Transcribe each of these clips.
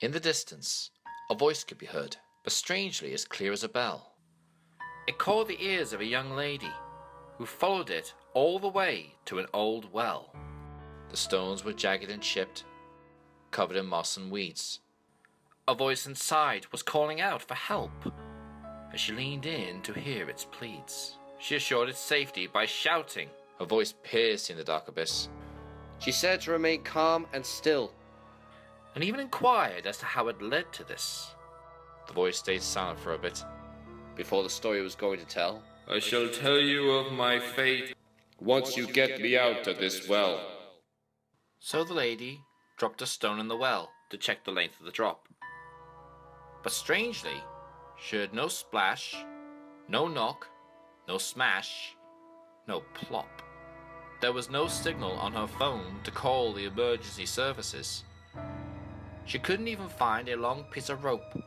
In the distance, a voice could be heard, but strangely as clear as a bell. It caught the ears of a young lady, who followed it all the way to an old well. The stones were jagged and chipped, covered in moss and weeds. A voice inside was calling out for help. As she leaned in to hear its pleads, she assured its safety by shouting. Her voice piercing the dark abyss. She said to remain calm and still, and even inquired as to how it led to this. The voice stayed silent for a bit, before the story was going to tell. I shall tell you of my fate once you get me out of this well. So the lady dropped a stone in the well to check the length of the drop. But strangely, she heard no splash, no knock, no smash, no plop. There was no signal on her phone to call the emergency services. She couldn't even find a long piece of rope.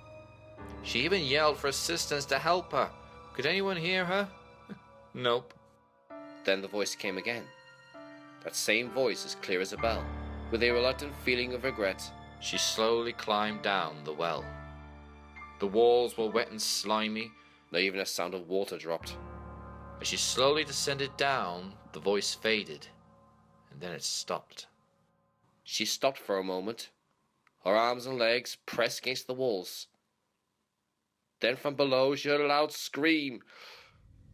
She even yelled for assistance to help her. Could anyone hear her? Nope. Then the voice came again. That same voice as clear as a bell, with a reluctant feeling of regret. She slowly climbed down the well. The walls were wet and slimy. Not even a sound of water dropped. As she slowly descended down, the voice faded, and then it stopped. She stopped for a moment, her arms and legs pressed against the walls. Then from below she heard a loud scream,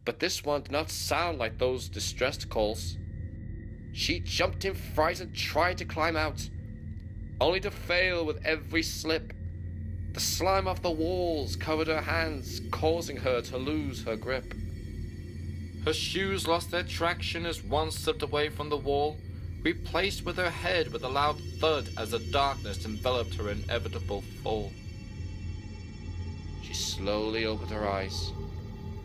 but this one did not sound like those distressed calls. She jumped in fright and tried to climb out, only to fail with every slip. The slime off the walls covered her hands, causing her to lose her grip. Her shoes lost their traction as one slipped away from the wall, replaced with her head with a loud thud as the darkness enveloped her inevitable fall. She slowly opened her eyes,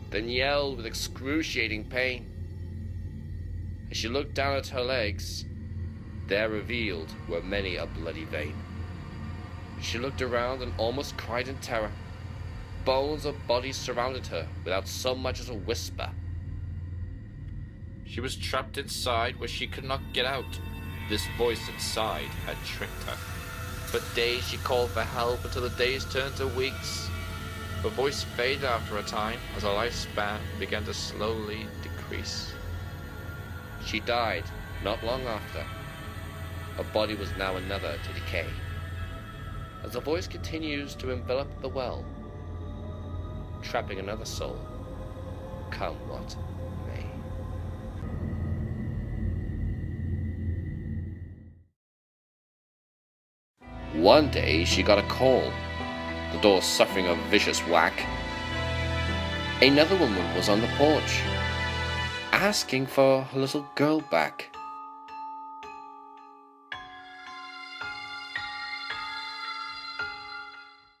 then yelled with excruciating pain. As she looked down at her legs, there revealed were many a bloody vein. She looked around and almost cried in terror. Bones of bodies surrounded her without so much as a whisper. She was trapped inside where she could not get out. This voice inside had tricked her. For days she called for help until the days turned to weeks. Her voice faded after a time as her lifespan began to slowly decrease. She died not long after. Her body was now another to decay. As the voice continues to envelop the well, trapping another soul, come what may. One day she got a call, the door suffering a vicious whack. Another woman was on the porch, asking for her little girl back.